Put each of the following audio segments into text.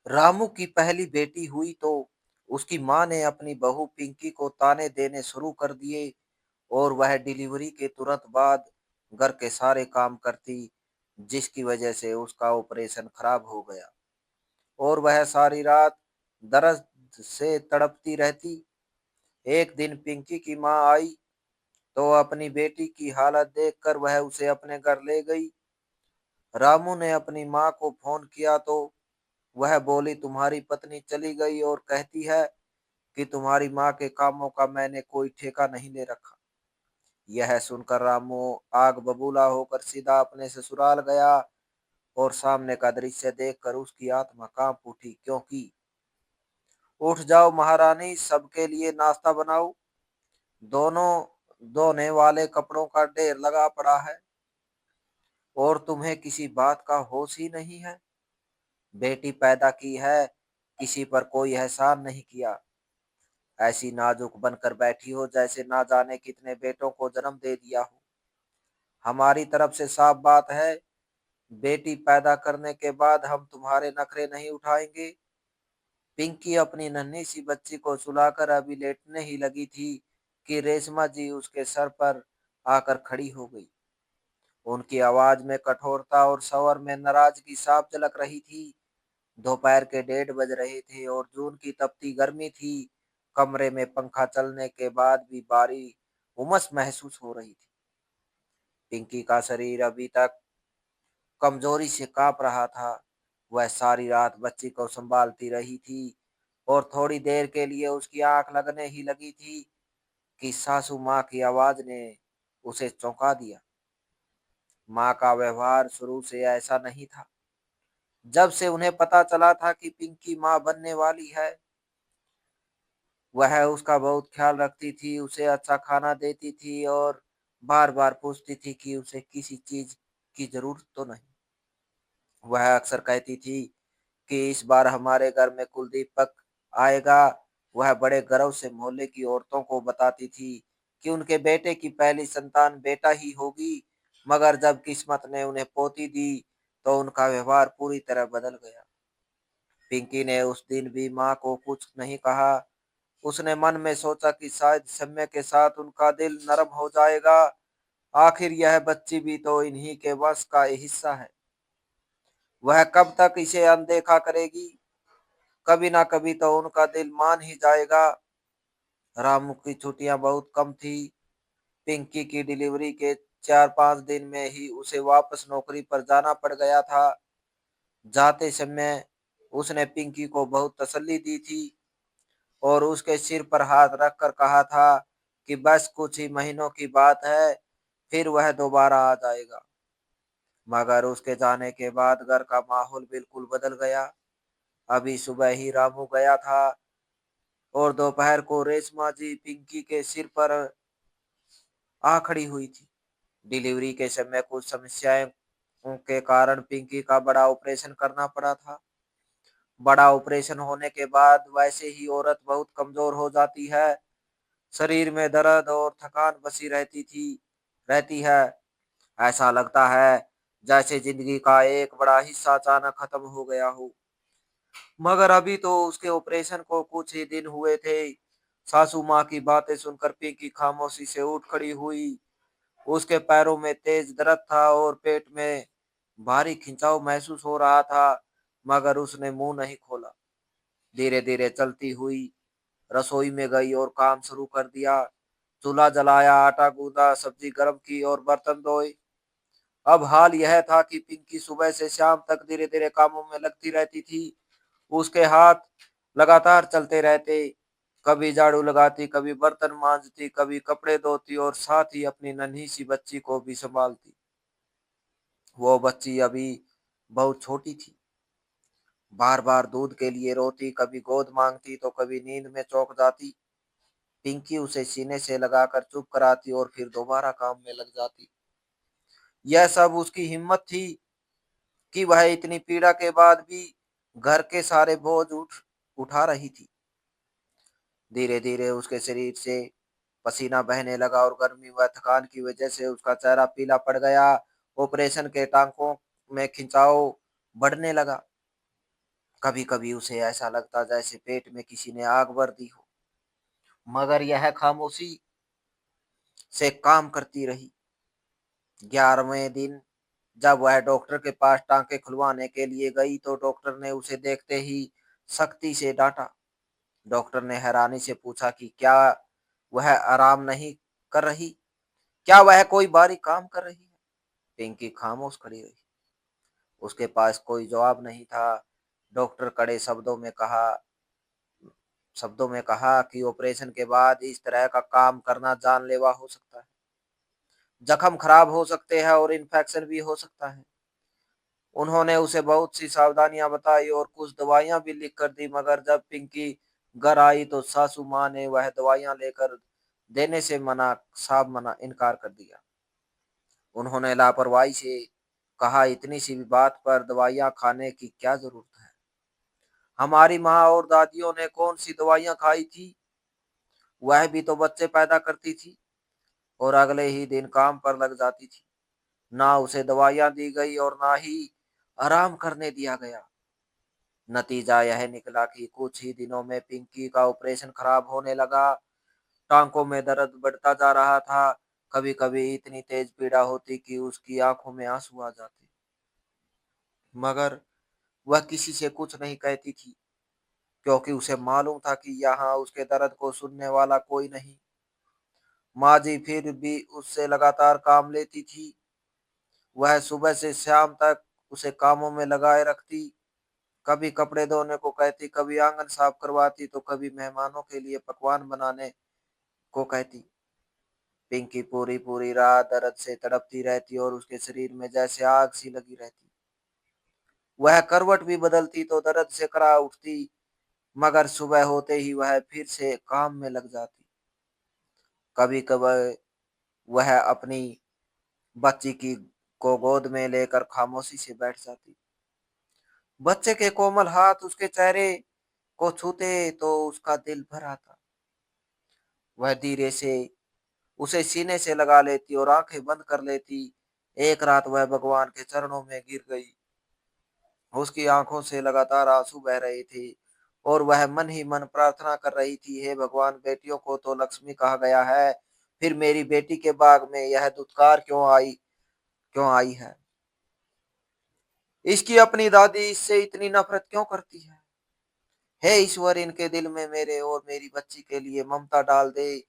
रामू की पहली बेटी हुई तो उसकी माँ ने अपनी बहू पिंकी को ताने देने शुरू कर दिए और वह डिलीवरी के तुरंत बाद घर के सारे काम करती, जिसकी वजह से उसका ऑपरेशन खराब हो गया और वह सारी रात दर्द से तड़पती रहती। एक दिन पिंकी की माँ आई तो अपनी बेटी की हालत देखकर वह उसे अपने घर ले गई। रामू ने अपनी माँ को फोन किया तो वह बोली, तुम्हारी पत्नी चली गई और कहती है कि तुम्हारी माँ के कामों का मैंने कोई ठेका नहीं ले रखा। यह सुनकर रामू आग बबूला होकर सीधा अपने ससुराल गया और सामने का दृश्य देखकर उसकी आत्मा कांप उठी, क्योंकि उठ जाओ महारानी, सबके लिए नाश्ता बनाओ। दोनों धोने वाले कपड़ों का ढेर लगा पड़ा है और तुम्हें किसी बात का होश ही नहीं है। बेटी पैदा की है, किसी पर कोई एहसान नहीं किया। ऐसी नाजुक बनकर बैठी हो जैसे ना जाने कितने बेटों को जन्म दे दिया हो। हमारी तरफ से साफ बात है, बेटी पैदा करने के बाद हम तुम्हारे नखरे नहीं उठाएंगे। पिंकी अपनी नन्ही सी बच्ची को सुलाकर अभी लेटने ही लगी थी कि रेशमा जी उसके सर पर आकर खड़ी हो गई। उनकी आवाज में कठोरता और स्वर में नाराजगी साफ झलक रही थी। दोपहर के 1:30 बज रहे थे और जून की तपती गर्मी थी। कमरे में पंखा चलने के बाद भी भारी उमस महसूस हो रही थी। पिंकी का शरीर अभी तक कमजोरी से कांप रहा था। वह सारी रात बच्ची को संभालती रही थी और थोड़ी देर के लिए उसकी आंख लगने ही लगी थी कि सासू माँ की आवाज ने उसे चौंका दिया। माँ का व्यवहार शुरू से ऐसा नहीं था। जब से उन्हें पता चला था कि पिंकी माँ बनने वाली है, वह उसका बहुत ख्याल रखती थी, उसे अच्छा खाना देती थी और बार बार पूछती थी कि उसे किसी चीज की जरूरत तो नहीं। वह अक्सर कहती थी कि इस बार हमारे घर में कुलदीपक आएगा। वह बड़े गर्व से मोहल्ले की औरतों को बताती थी कि उनके बेटे की पहली संतान बेटा ही होगी। मगर जब किस्मत ने उन्हें पोती दी तो उनका व्यवहार पूरी तरह बदल गया। पिंकी ने उस दिन भी माँ को कुछ नहीं कहा। उसने मन में सोचा कि शायद समय के साथ उनका दिल नरम हो जाएगा। आखिर यह बच्ची भी तो इन्हीं के वश का हिस्सा है। वह कब तक इसे अनदेखा करेगी? कभी ना कभी तो उनका दिल मान ही जाएगा। रामू की छुट्टियां बहुत कम थी। पिंकी की डिलीवरी के 4-5 दिन में ही उसे वापस नौकरी पर जाना पड़ गया था। जाते समय उसने पिंकी को बहुत तसल्ली दी थी और उसके सिर पर हाथ रखकर कहा था कि बस कुछ ही महीनों की बात है, फिर वह दोबारा आ जाएगा। मगर उसके जाने के बाद घर का माहौल बिल्कुल बदल गया। अभी सुबह ही रामू गया था और दोपहर को रेशमा जी पिंकी के सिर पर आ खड़ी हुई थी। डिलीवरी के समय कुछ समस्याएं के कारण पिंकी का बड़ा ऑपरेशन करना पड़ा था। बड़ा ऑपरेशन होने के बाद वैसे ही औरत बहुत कमजोर हो जाती है। शरीर में दर्द और थकान बसी रहती है। ऐसा लगता है जैसे जिंदगी का एक बड़ा हिस्सा अचानक खत्म हो गया हो। मगर अभी तो उसके ऑपरेशन को कुछ ही दिन हुए थे। सासू माँ की बातें सुनकर पिंकी खामोशी से उठ खड़ी हुई। उसके पैरों में तेज दर्द था और पेट में भारी खिंचाव महसूस हो रहा था, मगर उसने मुंह नहीं खोला। धीरे धीरे चलती हुई रसोई में गई और काम शुरू कर दिया। चूल्हा जलाया, आटा गूंदा, सब्जी गर्म की और बर्तन धोए। अब हाल यह था कि पिंकी सुबह से शाम तक धीरे धीरे कामों में लगती रहती थी। उसके हाथ लगातार चलते रहते। कभी झाड़ू लगाती, कभी बर्तन मांजती, कभी कपड़े धोती और साथ ही अपनी नन्ही सी बच्ची को भी संभालती। वो बच्ची अभी बहुत छोटी थी। बार बार दूध के लिए रोती, कभी गोद मांगती तो कभी नींद में चौंक जाती। पिंकी उसे सीने से लगाकर चुप कराती और फिर दोबारा काम में लग जाती। यह सब उसकी हिम्मत थी कि वह इतनी पीड़ा के बाद भी घर के सारे बोझ उठा रही थी। धीरे धीरे उसके शरीर से पसीना बहने लगा और गर्मी व थकान की वजह से उसका चेहरा पीला पड़ गया। ऑपरेशन के टांकों में खिंचाव बढ़ने लगा। कभी-कभी उसे ऐसा लगता जैसे पेट में किसी ने आग भर दी हो, मगर यह खामोशी से काम करती रही। 11वें दिन जब वह डॉक्टर के पास टाँके खुलवाने के लिए गई, तो डॉक्टर ने उसे देखते ही सख्ती से डाँटा। डॉक्टर ने हैरानी से पूछा कि क्या वह आराम नहीं कर रही? क्या वह कोई भारी काम कर रही है? पिंकी खामोश खड़ी रही। उसके पास कोई जवाब नहीं था। डॉक्टर कड़े शब्दों में कहा कि ऑपरेशन के बाद इस तरह का काम करना जानलेवा हो सकता है। जख्म खराब हो सकते हैं और इन्फेक्शन भी हो सकता है। उन्होंने उसे बहुत सी सावधानियां बताई और कुछ दवाइयां भी लिख कर दी, मगर जब पिंकी घर आई तो सासू माँ ने वह दवाइयां लेकर देने से मना इनकार कर दिया। उन्होंने लापरवाही से कहा, इतनी सी भी बात पर दवाइयां खाने की क्या जरूरत है? हमारी माँ और दादियों ने कौन सी दवाइयां खाई थी? वह भी तो बच्चे पैदा करती थी और अगले ही दिन काम पर लग जाती थी। ना उसे दवाइयां दी गई और ना ही आराम करने दिया गया। नतीजा यह निकला कि कुछ ही दिनों में पिंकी का ऑपरेशन खराब होने लगा। टांकों में दर्द बढ़ता जा रहा था। कभी कभी इतनी तेज पीड़ा होती कि उसकी आंखों में आंसू आ जाते, मगर वह किसी से कुछ नहीं कहती थी, क्योंकि उसे मालूम था कि यहाँ उसके दर्द को सुनने वाला कोई नहीं। माँ जी फिर भी उससे लगातार काम लेती थी। वह सुबह से शाम तक उसे कामों में लगाए रखती। कभी कपड़े धोने को कहती, कभी आंगन साफ करवाती, तो कभी मेहमानों के लिए पकवान बनाने को कहती। पिंकी पूरी पूरी रात दर्द से तड़पती रहती और उसके शरीर में जैसे आग सी लगी रहती। वह करवट भी बदलती तो दर्द से करा उठती, मगर सुबह होते ही वह फिर से काम में लग जाती। कभी कभी वह अपनी बच्ची की को गोद में लेकर खामोशी से बैठ जाती। बच्चे के कोमल हाथ उसके चेहरे को छूते तो उसका दिल भर आता। वह धीरे से उसे सीने से लगा लेती और आंखें बंद कर लेती। एक रात वह भगवान के चरणों में गिर गई। उसकी आंखों से लगातार आंसू बह रहे थे और वह मन ही मन प्रार्थना कर रही थी, हे भगवान, बेटियों को तो लक्ष्मी कहा गया है, फिर मेरी बेटी के बाग में यह दुत्कार क्यों आई है? इसकी अपनी दादी इससे इतनी नफरत क्यों करती है? हे ईश्वर, इनके दिल में मेरे और मेरी बच्ची के लिए ममता डाल दे।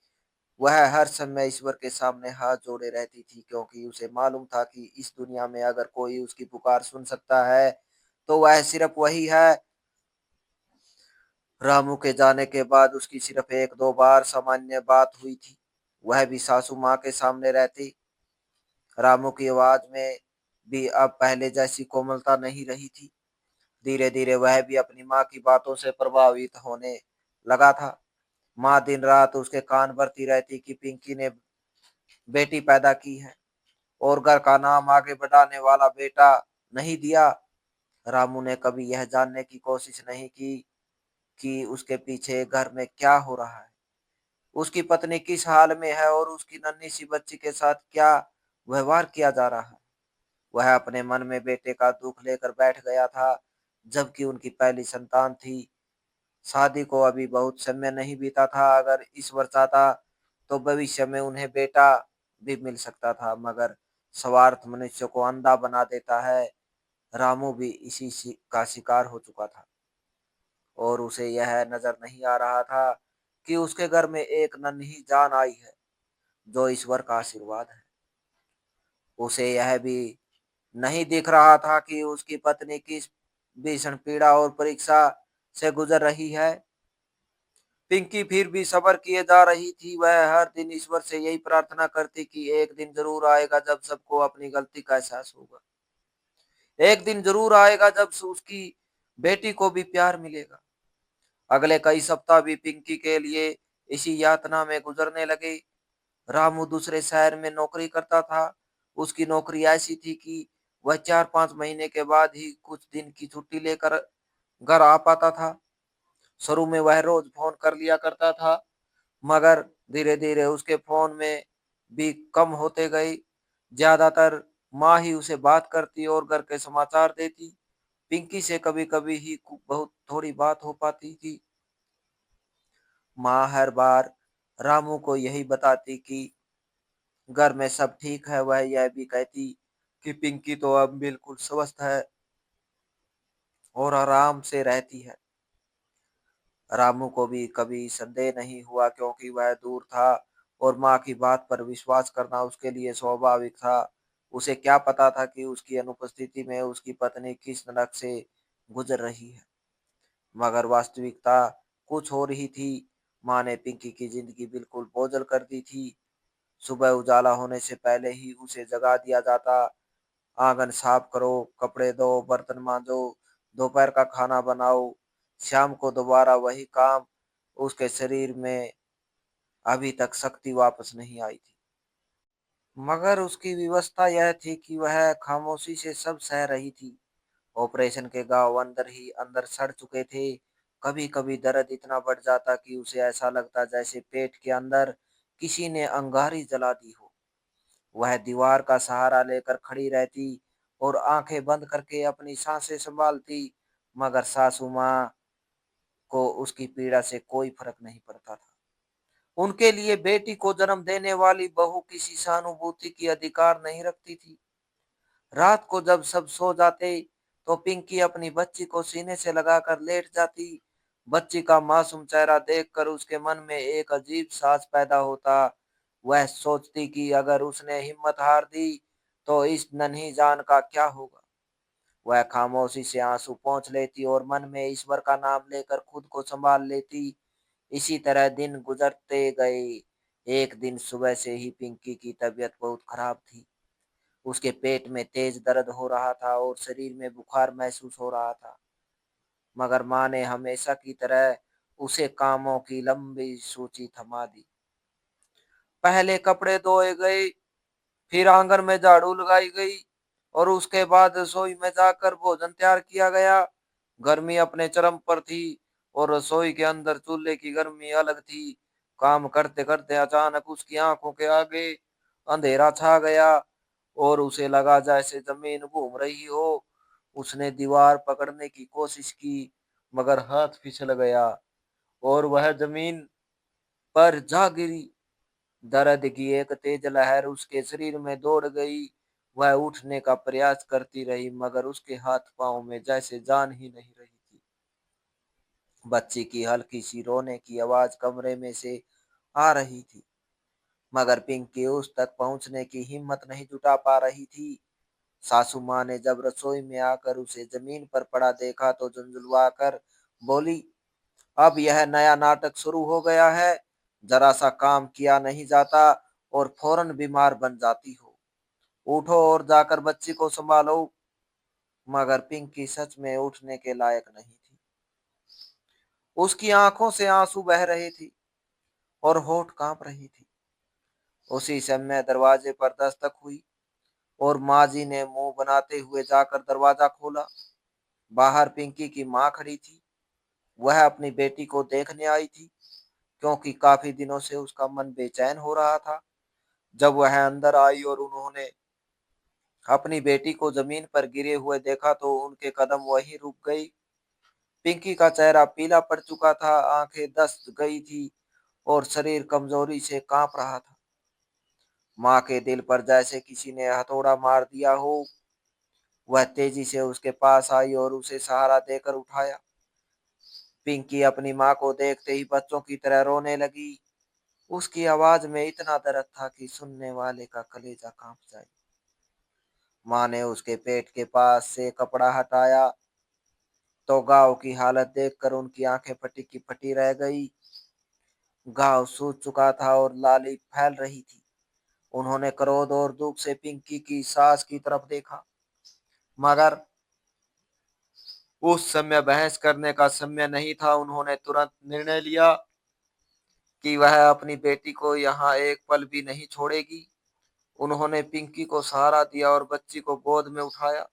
वह हर समय ईश्वर के सामने हाथ जोड़े रहती थी, क्योंकि उसे मालूम था कि इस दुनिया में अगर कोई उसकी पुकार सुन सकता है तो वह सिर्फ वही है। रामू के जाने के बाद उसकी सिर्फ एक दो बार सामान्य बात हुई थी। वह भी सासू माँ के सामने रहती। रामू की आवाज में भी अब पहले जैसी कोमलता नहीं रही थी। धीरे धीरे वह भी अपनी माँ की बातों से प्रभावित होने लगा था। माँ दिन रात उसके कान भरती रहती कि पिंकी ने बेटी पैदा की है और घर का नाम आगे बढ़ाने वाला बेटा नहीं दिया। रामू ने कभी यह जानने की कोशिश नहीं की कि उसके पीछे घर में क्या हो रहा है, उसकी पत्नी किस हाल में है और उसकी नन्ही सी बच्ची के साथ क्या व्यवहार किया जा रहा है। वह अपने मन में बेटे का दुख लेकर बैठ गया था, जबकि उनकी पहली संतान थी। शादी को अभी बहुत समय नहीं बीता था। अगर ईश्वर चाहता तो भविष्य में उन्हें बेटा भी मिल सकता था, मगर स्वार्थ मनुष्य को अंधा बना देता है। रामू भी का शिकार हो चुका था और उसे यह नजर नहीं आ रहा था कि उसके घर में एक नन्ही जान आई है, जो ईश्वर का आशीर्वाद है। उसे यह भी नहीं दिख रहा था कि उसकी पत्नी किस भीषण पीड़ा और परीक्षा से गुजर रही है। पिंकी फिर भी सब्र किए जा रही थी। वह हर दिन ईश्वर से यही प्रार्थना करती कि एक दिन जरूर आएगा जब सबको अपनी गलती का एहसास होगा। एक दिन जरूर आएगा जब उसकी बेटी को भी प्यार मिलेगा। अगले कई सप्ताह भी पिंकी के लिए इसी यातना में गुजरने लगे। रामू दूसरे शहर में नौकरी करता था। उसकी नौकरी ऐसी थी कि वह 4-5 महीने के बाद ही कुछ दिन की छुट्टी लेकर घर आ पाता था। शुरू में वह रोज फोन कर लिया करता था, मगर धीरे धीरे उसके फोन में भी कम होते गए। ज्यादातर माँ ही उसे बात करती और घर के समाचार देती। पिंकी से कभी-कभी ही बहुत थोड़ी बात हो पाती थी। माँ हर बार रामू को यही बताती कि घर में सब ठीक है। वह यह भी कहती कि पिंकी तो अब बिल्कुल स्वस्थ है और आराम से रहती है। रामू को भी कभी संदेह नहीं हुआ क्योंकि वह दूर था और माँ की बात पर विश्वास करना उसके लिए स्वाभाविक था। उसे क्या पता था कि उसकी अनुपस्थिति में उसकी पत्नी किस नरक से गुजर रही है। मगर वास्तविकता कुछ और ही थी। माँ ने पिंकी की जिंदगी बिल्कुल बोझल कर दी थी। सुबह उजाला होने से पहले ही उसे जगा दिया जाता। आंगन साफ करो, कपड़े धो, बर्तन मांजो, दोपहर का खाना बनाओ। शाम को दोबारा वही काम। उसके शरीर में अभी तक शक्ति वापस नहीं आई थी। मगर उसकी व्यवस्था यह थी कि वह खामोशी से सब सह रही थी। ऑपरेशन के घाव अंदर ही अंदर सड़ चुके थे। कभी कभी दर्द इतना बढ़ जाता कि उसे ऐसा लगता जैसे पेट के अंदर किसी ने अंगारी जला दी हो। वह दीवार का सहारा लेकर खड़ी रहती और आंखें बंद करके अपनी सांसें संभालती। मगर सासू माँ को उसकी पीड़ा से कोई फर्क नहीं पड़ता था। उनके लिए बेटी को जन्म देने वाली बहू किसी सहानुभूति की अधिकार नहीं रखती थी। रात को जब सब सो जाते तो पिंकी अपनी बच्ची को सीने से लगाकर लेट जाती। बच्ची का मासूम चेहरा देखकर उसके मन में एक अजीब साहस पैदा होता। वह सोचती कि अगर उसने हिम्मत हार दी तो इस नन्ही जान का क्या होगा। वह खामोशी से आंसू पोंछ लेती और मन में ईश्वर का नाम लेकर खुद को संभाल लेती। इसी तरह दिन गुजरते गए। एक दिन सुबह से ही पिंकी की तबीयत बहुत खराब थी। उसके पेट में तेज दर्द हो रहा था और शरीर में बुखार महसूस हो रहा था। मगर माँ ने हमेशा की तरह उसे कामों की लंबी सूची थमा दी। पहले कपड़े धोए गए, फिर आंगन में झाड़ू लगाई गई और उसके बाद रसोई में जाकर भोजन तैयार किया गया। गर्मी अपने चरम पर थी और रसोई के अंदर चूल्हे की गर्मी अलग थी। काम करते करते अचानक उसकी आंखों के आगे अंधेरा छा गया और उसे लगा जैसे जमीन घूम रही हो। उसने दीवार पकड़ने की कोशिश की मगर हाथ फिसल गया और वह जमीन पर जा गिरी। दर्द की एक तेज लहर उसके शरीर में दौड़ गई। वह उठने का प्रयास करती रही मगर उसके हाथ पांव में जैसे जान ही नहीं रही थी। बच्ची की हल्की सी रोने की आवाज कमरे में से आ रही थी मगर पिंकी उस तक पहुंचने की हिम्मत नहीं जुटा पा रही थी। सासू माँ ने जब रसोई में आकर उसे जमीन पर पड़ा देखा तो झुंझुलवा कर बोली, अब यह नया नाटक शुरू हो गया है। जरा सा काम किया नहीं जाता और फौरन बीमार बन जाती हो। उठो और जाकर बच्ची को संभालो। मगर पिंकी सच में उठने के लायक नहीं थी। उसकी आंखों से आंसू बह रहे थे और होठ कांप रही थी। उसी समय दरवाजे पर दस्तक हुई और माँ जी ने मुंह बनाते हुए जाकर दरवाजा खोला। बाहर पिंकी की माँ खड़ी थी। वह अपनी बेटी को देखने आई थी क्योंकि काफी दिनों से उसका मन बेचैन हो रहा था। जब वह अंदर आई और उन्होंने अपनी बेटी को जमीन पर गिरे हुए देखा तो उनके कदम वहीं रुक गई। पिंकी का चेहरा पीला पड़ चुका था, आंखें धंस गई थी और शरीर कमजोरी से कांप रहा था। माँ के दिल पर जैसे किसी ने हथौड़ा मार दिया हो। वह तेजी से उसके पास आई और उसे सहारा देकर उठाया। पिंकी अपनी माँ को देखते ही बच्चों की तरह रोने लगी। उसकी आवाज में इतना दर्द था कि सुनने वाले का कलेजा कांप जाए। माँ ने उसके पेट के पास से कपड़ा हटाया तो घाव की हालत देखकर उनकी आंखें फटी की फटी रह गई। घाव सूज चुका था और लाली फैल रही थी। उन्होंने क्रोध और दुख से पिंकी की सास की तरफ देखा मगर उस समय बहस करने का समय नहीं था। उन्होंने तुरंत निर्णय लिया कि वह अपनी बेटी को यहाँ एक पल भी नहीं छोड़ेगी। उन्होंने पिंकी को सहारा दिया और बच्ची को गोद में उठाया।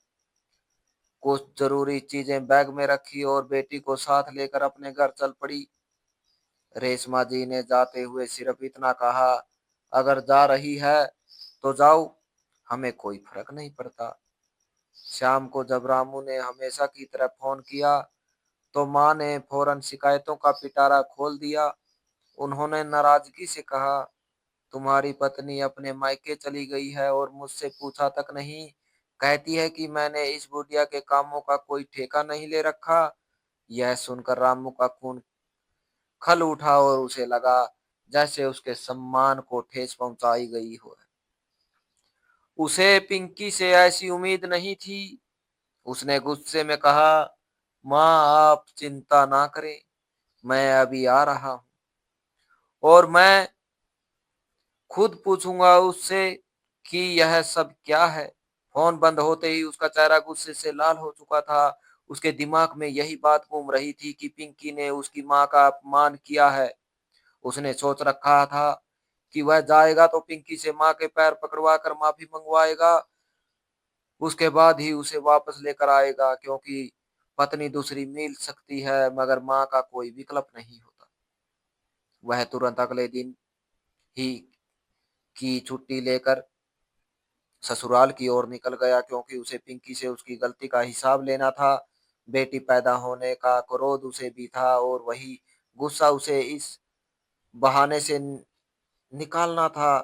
कुछ जरूरी चीजें बैग में रखी और बेटी को साथ लेकर अपने घर चल पड़ी। रेशमा जी ने जाते हुए सिर्फ इतना कहा, अगर जा रही है तो जाओ, हमें कोई फर्क नहीं पड़ता। शाम को जब रामू ने हमेशा की तरह फोन किया, तो माँ ने फौरन शिकायतों का पिटारा खोल दिया। उन्होंने नाराजगी से कहा, तुम्हारी पत्नी अपने मायके चली गई है और मुझसे पूछा तक नहीं। कहती है कि मैंने इस बुढ़िया के कामों का कोई ठेका नहीं ले रखा। यह सुनकर रामू का खून खल उठा और उसे लगा जैसे उसके सम्मान को ठेस पहुंचाई गई हो। उसे पिंकी से ऐसी उम्मीद नहीं थी। उसने गुस्से में कहा, माँ आप चिंता ना करें, मैं अभी आ रहा हूँ और मैं खुद पूछूंगा उससे कि यह सब क्या है। फोन बंद होते ही उसका चेहरा गुस्से से लाल हो चुका था। उसके दिमाग में यही बात घूम रही थी कि पिंकी ने उसकी माँ का अपमान किया है। उसने सोच रखा था कि वह जाएगा तो पिंकी से माँ के पैर पकड़वा कर माफी मंगवाएगा। उसके बाद ही उसे वापस लेकर आएगा, क्योंकि पत्नी दूसरी मिल सकती है मगर माँ का कोई विकल्प नहीं होता। वह तुरंत अगले दिन ही की छुट्टी लेकर ससुराल की ओर निकल गया, क्योंकि उसे पिंकी से उसकी गलती का हिसाब लेना था। बेटी पैदा होने का क्रोध उसे भी था और वही गुस्सा उसे इस बहाने से निकालना था।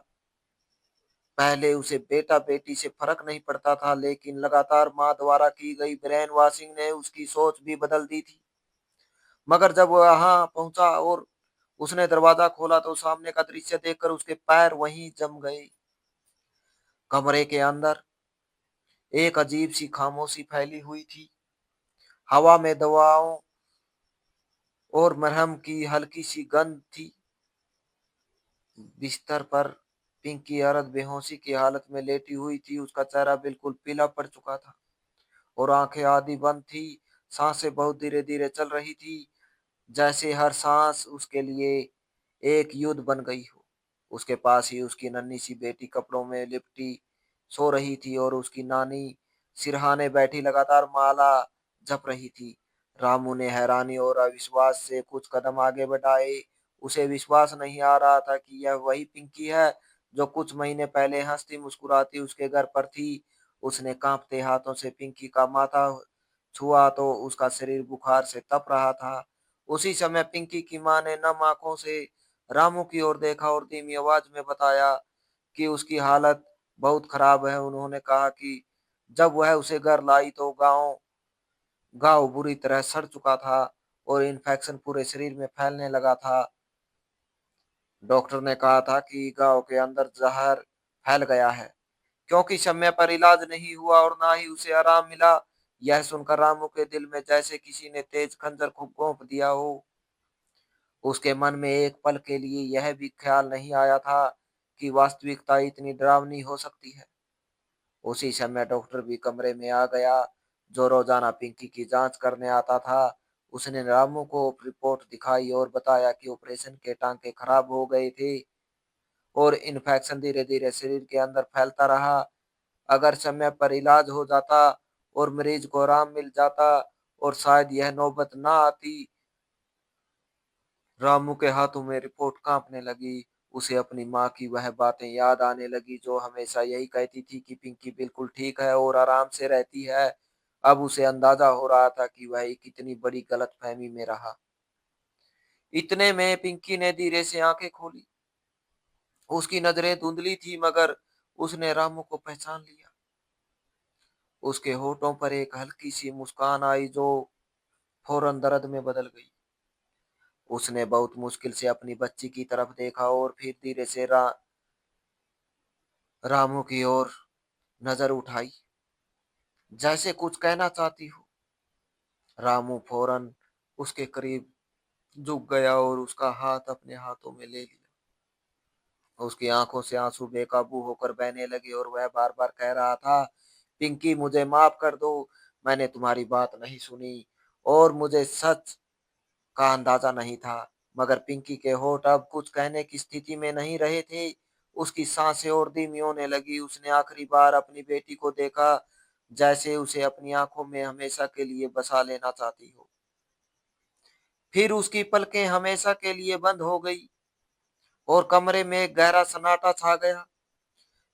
पहले उसे बेटा बेटी से फर्क नहीं पड़ता था, लेकिन लगातार माँ द्वारा की गई ब्रेन वॉशिंग ने उसकी सोच भी बदल दी थी। मगर जब वह वहां पहुंचा और उसने दरवाजा खोला तो सामने का दृश्य देखकर उसके पैर वहीं जम गए। कमरे के अंदर एक अजीब सी खामोशी फैली हुई थी। हवा में दवाओं और मरहम की हल्की सी गंध थी। बिस्तर पर पिंकी औरत बेहोशी की हालत में लेटी हुई थी। उसका चेहरा बिल्कुल पीला पड़ चुका था और आंखें आधी बंद थी। सांसें बहुत धीरे धीरे चल रही थी, जैसे हर सांस उसके लिए एक युद्ध बन गई हो। उसके पास ही उसकी नन्ही सी बेटी कपड़ों में लिपटी सो रही थी और उसकी नानी सिरहाने बैठी लगातार माला जप रही थी। रामू ने हैरानी और अविश्वास से कुछ कदम आगे बढ़ाए। उसे विश्वास नहीं आ रहा था कि यह वही पिंकी है जो कुछ महीने पहले हंसती मुस्कुराती उसके घर पर थी। उसने कांपते हाथों से पिंकी का माथा छुआ तो उसका शरीर बुखार से तप रहा था। उसी समय पिंकी की मां ने नम आंखों से रामू की ओर देखा और धीमी आवाज में बताया कि उसकी हालत बहुत खराब है। उन्होंने कहा कि जब वह उसे घर लाई तो घाव बुरी तरह सड़ चुका था और इन्फेक्शन पूरे शरीर में फैलने लगा था। डॉक्टर ने कहा था कि घाव के अंदर जहर फैल गया है, क्योंकि समय पर इलाज नहीं हुआ और ना ही उसे आराम मिला। यह सुनकर रामू के दिल में जैसे किसी ने तेज खंजर को घोंप दिया हो। उसके मन में एक पल के लिए यह भी ख्याल नहीं आया था कि वास्तविकता इतनी डरावनी हो सकती है। उसी समय डॉक्टर भी कमरे में आ गया, जो रोजाना पिंकी की जांच करने आता था। उसने रामू को रिपोर्ट दिखाई और बताया कि ऑपरेशन के टांके खराब हो गए थे और इन्फेक्शन धीरे धीरे शरीर के अंदर फैलता रहा। अगर समय पर इलाज हो जाता और मरीज को आराम मिल जाता और शायद यह नौबत ना आती। रामू के हाथों में रिपोर्ट कांपने लगी। उसे अपनी माँ की वह बातें याद आने लगी जो हमेशा यही कहती थी कि पिंकी बिल्कुल ठीक है और आराम से रहती है। अब उसे अंदाजा हो रहा था कि वह एक कितनी बड़ी गलतफहमी में रहा। इतने में पिंकी ने धीरे से आंखें खोली। उसकी नजरें धुंधली थी मगर उसने रामू को पहचान लिया। उसके होठों पर एक हल्की सी मुस्कान आई जो फौरन दर्द में बदल गई। उसने बहुत मुश्किल से अपनी बच्ची की तरफ देखा और फिर धीरे से रामू की ओर नजर उठाई, जैसे कुछ कहना चाहती हो। रामू फौरन उसके करीब झुक गया और उसका हाथ अपने हाथों में ले लिया। उसकी आंखों से आंसू बेकाबू होकर बहने लगे और वह बार बार कह रहा था, पिंकी मुझे माफ कर दो, मैंने तुम्हारी बात नहीं सुनी और मुझे सच का अंदाजा नहीं था। मगर पिंकी के होठ अब कुछ कहने की स्थिति में नहीं रहे थे। उसकी सांसें और धीमी होने लगी। उसने आखिरी बार अपनी बेटी को देखा, जैसे उसे अपनी आंखों में हमेशा के लिए बसा लेना चाहती हो। फिर उसकी पलकें हमेशा के लिए बंद हो गई और कमरे में गहरा सन्नाटा छा गया।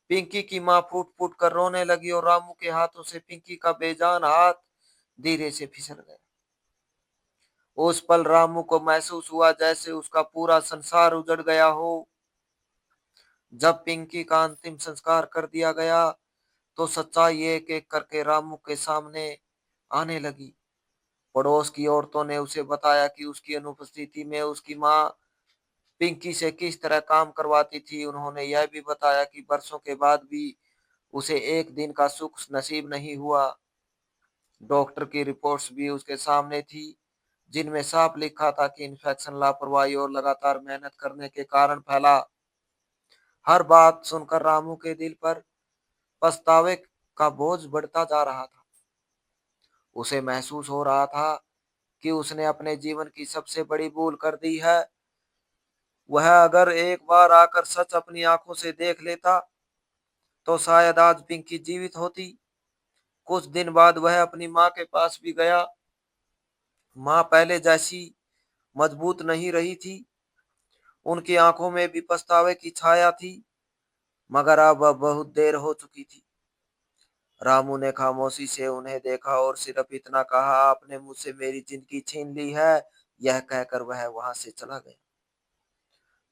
पिंकी की माँ फूट-फूट कर रोने लगी और रामू के हाथों से पिंकी का बेजान हाथ धीरे से फिसल गया। उस पल रामू को महसूस हुआ जैसे उसका पूरा संसार उजड़ गया हो। जब पिंकी का अंतिम संस्कार कर दिया गया, तो सच्चाई एक-एक करके रामू के सामने आने लगी। पड़ोस की औरतों ने उसे बताया कि उसकी अनुपस्थिति में उसकी माँ पिंकी से किस तरह काम करवाती थी। उन्होंने यह भी बताया कि बरसों के बाद भी उसे एक दिन का सुख नसीब नहीं हुआ। डॉक्टर की रिपोर्ट्स भी उसके सामने थी, जिनमें साफ लिखा था कि इन्फेक्शन, लापरवाही और लगातार मेहनत करने के कारण फैला। हर बात सुनकर रामू के दिल पर पछतावे का बोझ बढ़ता जा रहा था। उसे महसूस हो रहा था कि उसने अपने जीवन की सबसे बड़ी भूल कर दी है। वह अगर एक बार आकर सच अपनी आंखों से देख लेता, तो शायद आज पिंकी जीवित होती। कुछ दिन बाद वह अपनी माँ के पास भी गया। माँ पहले जैसी मजबूत नहीं रही थी। उनकी आंखों में भी पछतावे की छाया थी, मगर अब बहुत देर हो चुकी थी। रामू ने खामोशी से उन्हें देखा और सिर्फ इतना कहा, आपने मुझसे मेरी जिंदगी छीन ली है। यह कहकर वह वहां से चला गया।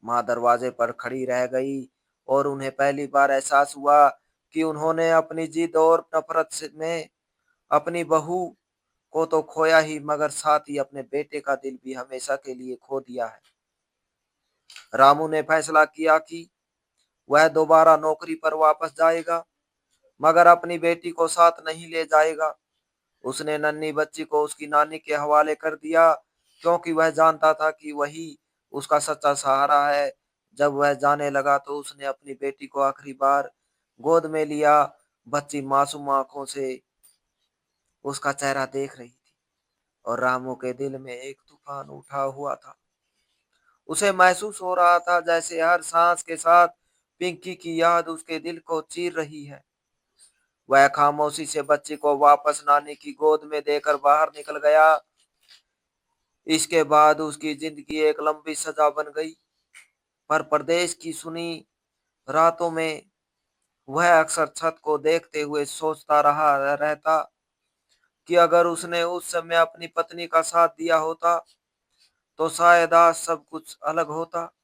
माँ दरवाजे पर खड़ी रह गई और उन्हें पहली बार एहसास हुआ कि उन्होंने अपनी जिद और नफरत में अपनी बहू को तो खोया ही, मगर साथ ही अपने बेटे का दिल भी हमेशा के लिए खो दिया है। रामू ने फैसला किया कि वह दोबारा नौकरी पर वापस जाएगा, मगर अपनी बेटी को साथ नहीं ले जाएगा। उसने नन्ही बच्ची को उसकी नानी के हवाले कर दिया, क्योंकि वह जानता था कि वही उसका सच्चा सहारा है। जब वह जाने लगा, तो उसने अपनी बेटी को आखिरी बार गोद में लिया। बच्ची मासूम आंखों से उसका चेहरा देख रही थी और रामू के दिल में एक तूफान उठा हुआ था। उसे महसूस हो रहा था जैसे हर सांस के साथ पिंकी की याद उसके दिल को चीर रही है। वह खामोशी से बच्ची को वापस नानी की गोद में देकर बाहर निकल गया। इसके बाद उसकी जिंदगी एक लंबी सजा बन गई। पर परदेश की सुनी रातों में वह अक्सर छत को देखते हुए सोचता रहा रहता कि अगर उसने उस समय अपनी पत्नी का साथ दिया होता, तो शायद आज सब कुछ अलग होता।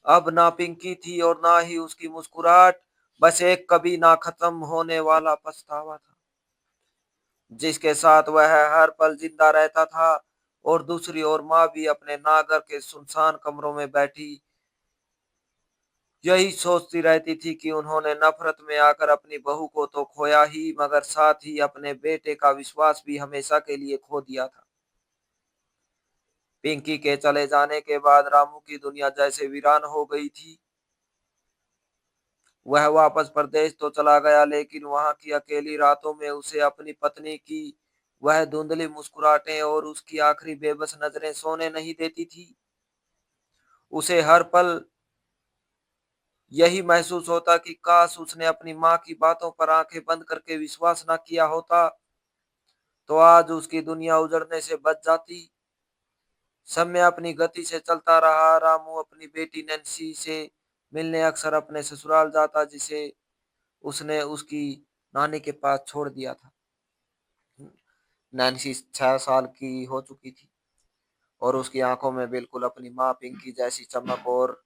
अब ना पिंकी थी और ना ही उसकी मुस्कुराहट, बस एक कभी ना खत्म होने वाला पछतावा था, जिसके साथ वह हर पल जिंदा रहता था। और दूसरी ओर माँ भी अपने नागर के सुनसान कमरों में बैठी यही सोचती रहती थी कि उन्होंने नफरत में आकर अपनी बहू को तो खोया ही, मगर साथ ही अपने बेटे का विश्वास भी हमेशा के लिए खो दिया था। पिंकी के चले जाने के बाद रामू की दुनिया जैसे वीरान हो गई थी। वह वापस प्रदेश तो चला गया, लेकिन वहां की अकेली रातों में उसे अपनी पत्नी की वह धुंधली मुस्कुराहटें और उसकी आखिरी बेबस नजरें सोने नहीं देती थी। उसे हर पल यही महसूस होता कि काश उसने अपनी माँ की बातों पर आंखें बंद करके विश्वास न किया होता, तो आज उसकी दुनिया उजड़ने से बच जाती। समय अपनी गति से चलता रहा। रामू अपनी बेटी नैन्सी से मिलने अक्सर अपने ससुराल जाता, जिसे उसने उसकी नानी के पास छोड़ दिया था। नैन्सी 6 साल की हो चुकी थी और उसकी आंखों में बिल्कुल अपनी माँ पिंकी जैसी चमक और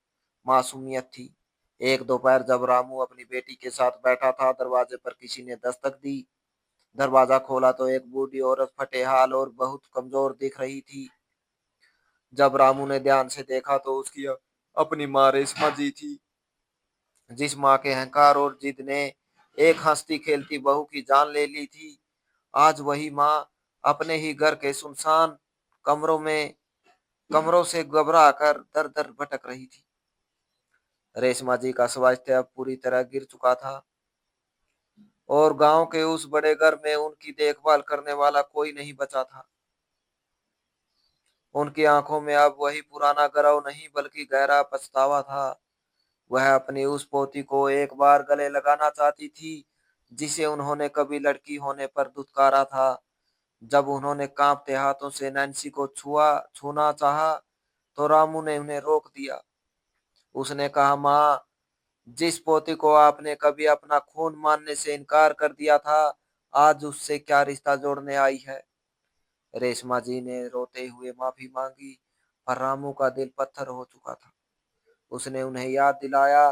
मासूमियत थी। एक दोपहर जब रामू अपनी बेटी के साथ बैठा था, दरवाजे पर किसी ने दस्तक दी। दरवाजा खोला तो एक बूढ़ी औरत फटे हाल और बहुत कमजोर दिख रही थी। जब रामू ने ध्यान से देखा, तो उसकी अपनी माँ रेशमा जी थी, जिस माँ के अहंकार और जिद ने एक हंसती खेलती बहू की जान ले ली थी। आज वही माँ अपने ही घर के सुनसान कमरों में कमरों से घबरा कर दर दर भटक रही थी। रेशमा जी का स्वास्थ्य अब पूरी तरह गिर चुका था और गांव के उस बड़े घर में उनकी देखभाल करने वाला कोई नहीं बचा था। उनकी आंखों में अब वही पुराना गर्व नहीं, बल्कि गहरा पछतावा था। वह अपनी उस पोती को एक बार गले लगाना चाहती थी, जिसे उन्होंने कभी लड़की होने पर दुत्कारा था। जब उन्होंने कांपते हाथों से नैन्सी को छूना चाहा, तो रामू ने उन्हें रोक दिया। उसने कहा, माँ, जिस पोती को आपने कभी अपना खून मानने से इनकार कर दिया था, आज उससे क्या रिश्ता जोड़ने आई है। रेशमा जी ने रोते हुए माफी मांगी, पर रामू का दिल पत्थर हो चुका था। उसने उन्हें याद दिलाया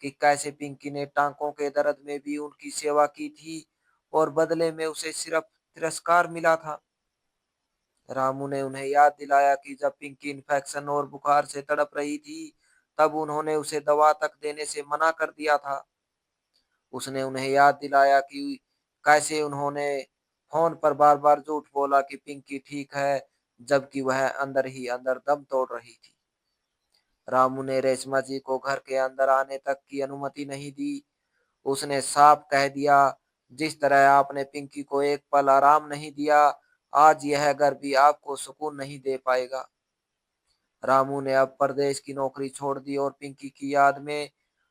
कि कैसे पिंकी ने टांकों के दर्द में भी उनकी सेवा की थी और बदले में उसे सिर्फ तिरस्कार मिला था। रामू ने उन्हें याद दिलाया कि जब पिंकी इन्फेक्शन और बुखार से तड़प रही थी, तब उन्होंने उसे दवा तक देने से मना कर दिया था। उसने उन्हें याद दिलाया कि कैसे उन्होंने फोन पर बार बार झूठ बोला कि पिंकी ठीक है, जबकि वह अंदर ही अंदर दम तोड़ रही थी। रामू ने रेशमा जी को घर के अंदर आने तक की अनुमति नहीं दी। उसने साफ कह दिया, जिस तरह आपने पिंकी को एक पल आराम नहीं दिया, आज यह घर भी आपको सुकून नहीं दे पाएगा। रामू ने अब परदेश की नौकरी छोड़ दी और पिंकी की याद में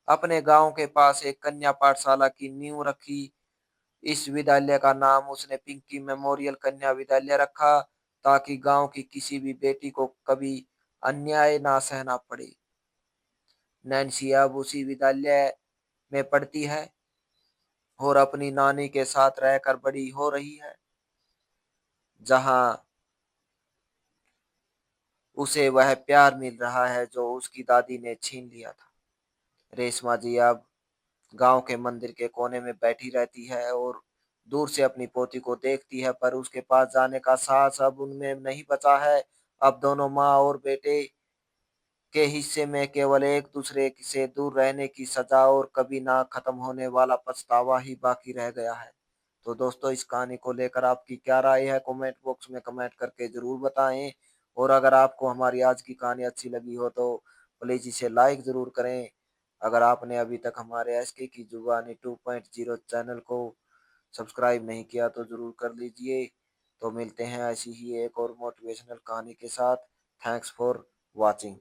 अपने गांव के पास एक कन्या पाठशाला की नींव रखी। इस विद्यालय का नाम उसने पिंकी मेमोरियल कन्या विद्यालय रखा, ताकि गांव की किसी भी बेटी को कभी अन्याय ना सहना पड़े। नैन्सी अब उसी विद्यालय में पढ़ती है और अपनी नानी के साथ रहकर बड़ी हो रही है, जहां उसे वह प्यार मिल रहा है जो उसकी दादी ने छीन लिया था। रेशमा जी अब गांव के मंदिर के कोने में बैठी रहती है और दूर से अपनी पोती को देखती है, पर उसके पास जाने का साहस अब उनमें नहीं बचा है। अब दोनों माँ और बेटे के हिस्से में केवल एक दूसरे से दूर रहने की सजा और कभी ना खत्म होने वाला पछतावा ही बाकी रह गया है। तो दोस्तों, इस कहानी को लेकर आपकी क्या राय है, कमेंट बॉक्स में कमेंट करके जरूर बताएं। और अगर आपको हमारी आज की कहानी अच्छी लगी हो तो प्लीज इसे लाइक जरूर करें। अगर आपने अभी तक हमारे एसके की जुबानी 2.0 चैनल को सब्सक्राइब नहीं किया तो जरूर कर लीजिए। तो मिलते हैं ऐसी ही एक और मोटिवेशनल कहानी के साथ। Thanks for watching.